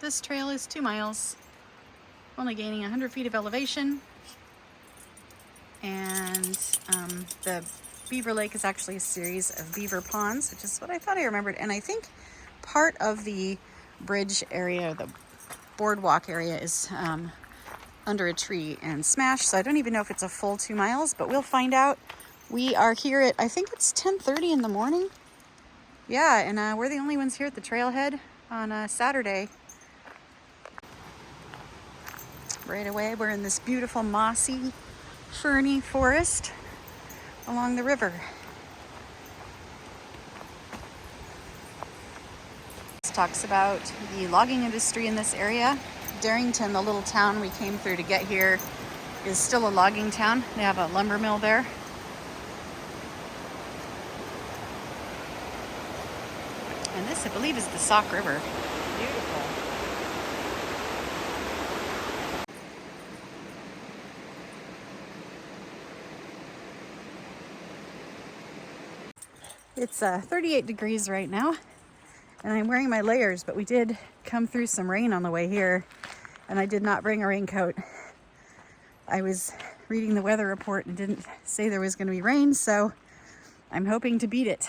this trail is 2 miles, only gaining 100 feet of elevation. And the Beaver Lake is actually a series of beaver ponds, which is what I thought I remembered. And I think part of the bridge area, the boardwalk area, is under a tree and smashed. So I don't even know if it's a full 2 miles, but we'll find out. We are here at, I think it's 10:30 in the morning. Yeah, and we're the only ones here at the trailhead on Saturday. Right away, we're in this beautiful mossy, ferny forest along the river. This talks about the logging industry in this area. Darrington, the little town we came through to get here, is still a logging town. They have a lumber mill there. And this, I believe, is the Sauk River. Beautiful. It's 38 degrees right now, and I'm wearing my layers, but we did come through some rain on the way here, and I did not bring a raincoat. I was reading the weather report and didn't say there was going to be rain, so I'm hoping to beat it.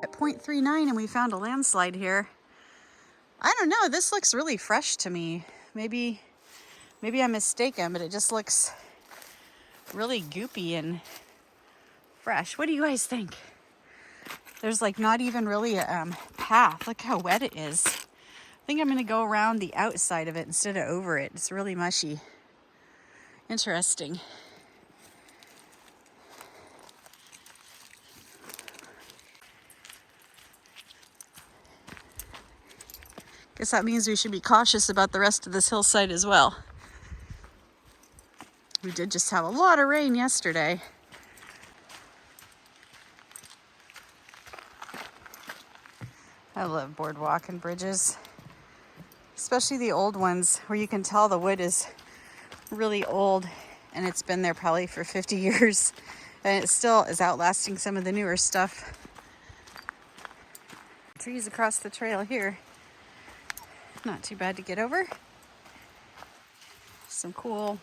At 0.39 and we found a landslide here. I don't know, this looks really fresh to me. Maybe I'm mistaken, but it just looks really goopy and fresh. What do you guys think? There's like not even really a path. Look how wet it is. I think I'm gonna go around the outside of it instead of over it. It's really mushy. Interesting. Guess that means we should be cautious about the rest of this hillside as well. We did just have a lot of rain yesterday. I love boardwalk and bridges, especially the old ones where you can tell the wood is really old and it's been there probably for 50 years and it still is outlasting some of the newer stuff. Trees across the trail here. Not too bad to get over. Some cool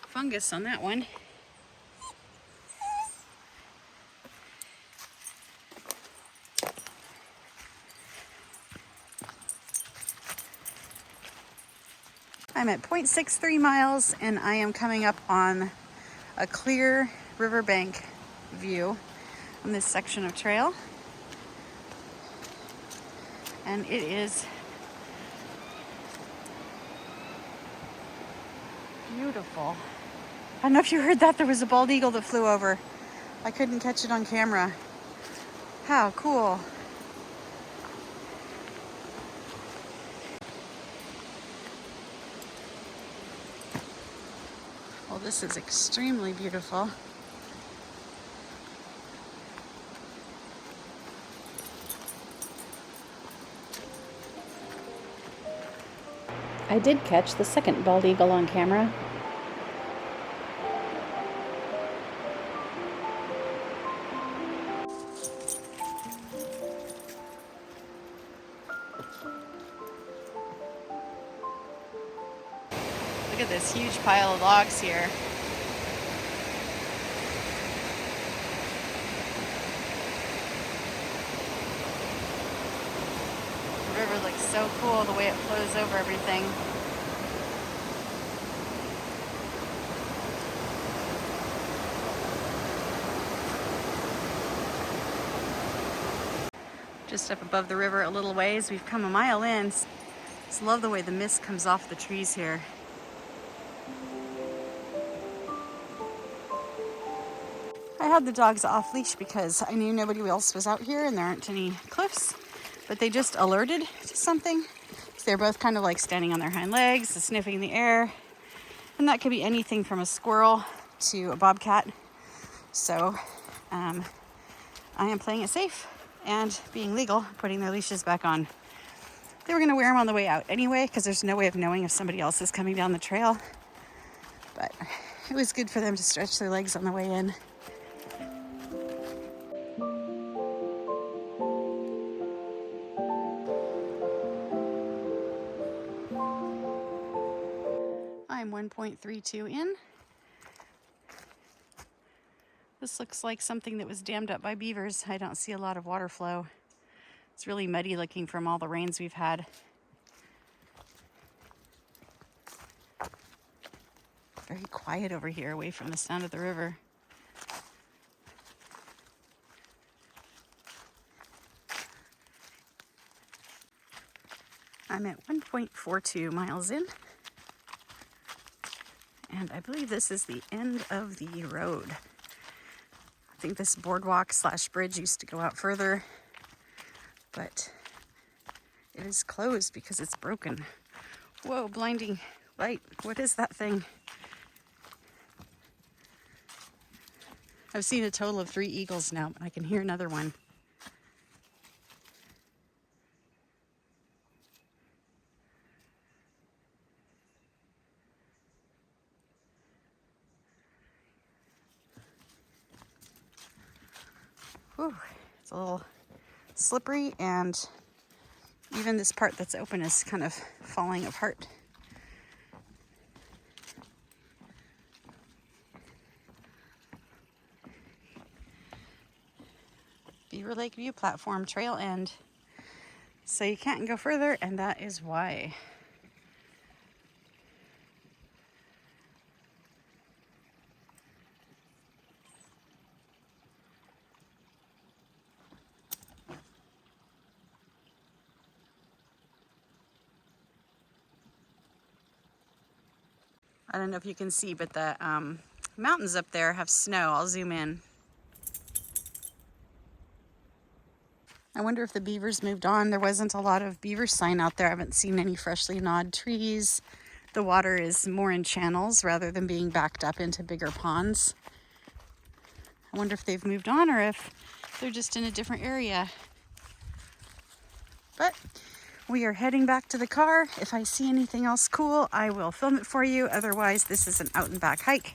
fungus on that one. I'm at 0.63 miles and I am coming up on a clear riverbank view on this section of trail. And it is beautiful. I don't know if you heard that. There was a bald eagle that flew over. I couldn't catch it on camera. How cool. Well, this is extremely beautiful. I did catch the second bald eagle on camera. Look at this huge pile of logs here. The river looks so cool the way it flows over everything. Just up above the river a little ways, we've come a mile in. Just love the way the mist comes off the trees here. I had the dogs off leash because I knew nobody else was out here and there aren't any cliffs, but they just alerted to something. So they're both kind of like standing on their hind legs, sniffing the air. And that could be anything from a squirrel to a bobcat. So I am playing it safe and being legal, putting their leashes back on. They were gonna wear them on the way out anyway, because there's no way of knowing if somebody else is coming down the trail. But it was good for them to stretch their legs on the way in. I'm 1.32 in. This looks like something that was dammed up by beavers. I don't see a lot of water flow. It's really muddy looking from all the rains we've had. Very quiet over here, away from the sound of the river. I'm at 1.42 miles in. And I believe this is the end of the road. I think this boardwalk / bridge used to go out further, but it is closed because it's broken. Whoa, blinding light. What is that thing? I've seen a total of 3 eagles now, but I can hear another one. Whew, it's a little slippery, and even this part that's open is kind of falling apart. Beaver Lake View platform, trail end. So you can't go further, and that is why. I don't know if you can see, but the mountains up there have snow. I'll zoom in. I wonder if the beavers moved on. There wasn't a lot of beaver sign out there. I haven't seen any freshly gnawed trees. The water is more in channels rather than being backed up into bigger ponds. I wonder if they've moved on or if they're just in a different area. But we are heading back to the car. If I see anything else cool, I will film it for you. Otherwise, this is an out and back hike.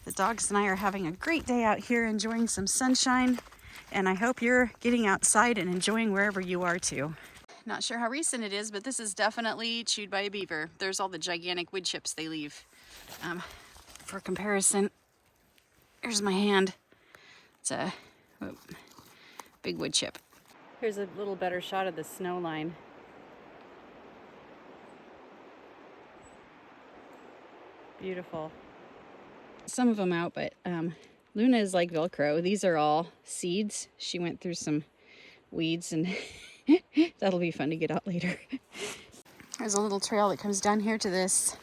The dogs and I are having a great day out here, enjoying some sunshine. And I hope you're getting outside and enjoying wherever you are too. Not sure how recent it is, but this is definitely chewed by a beaver. There's all the gigantic wood chips they leave. For comparison, here's my hand. It's a big wood chip. Here's a little better shot of the snow line. Beautiful. Some of them out, but Luna is like Velcro. These are all seeds. She went through some weeds, and that'll be fun to get out later. There's a little trail that comes down here to this.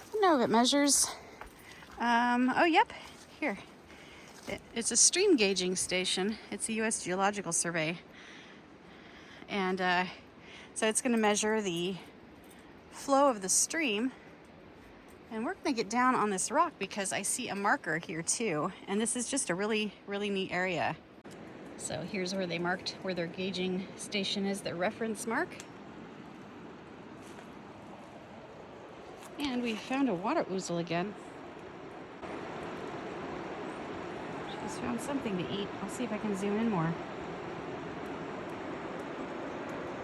I don't know if it measures. Oh, yep. Here. It's a stream gauging station. It's the U.S. Geological Survey. And so it's going to measure the flow of the stream. And we're going to get down on this rock because I see a marker here too. And this is just a really, really neat area. So here's where they marked where their gauging station is, their reference mark. And we found a water ouzel again. She's found something to eat. I'll see if I can zoom in more.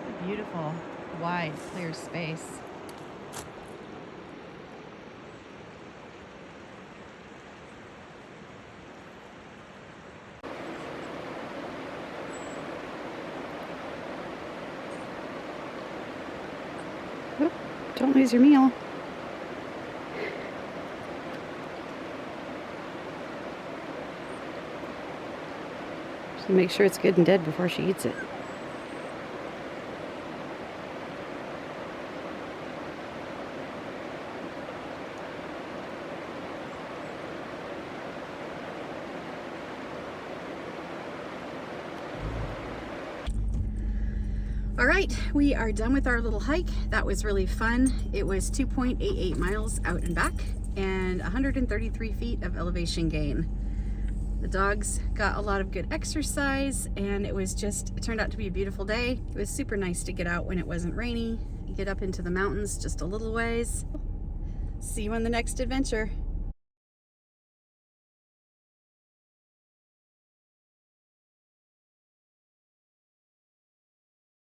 A beautiful, wide, clear space. Oop, don't lose your meal. Just make sure it's good and dead before she eats it. All right, we are done with our little hike. That was really fun. It was 2.88 miles out and back and 133 feet of elevation gain. The dogs got a lot of good exercise, and it turned out to be a beautiful day. It was super nice to get out when it wasn't rainy, get up into the mountains just a little ways. See you on the next adventure.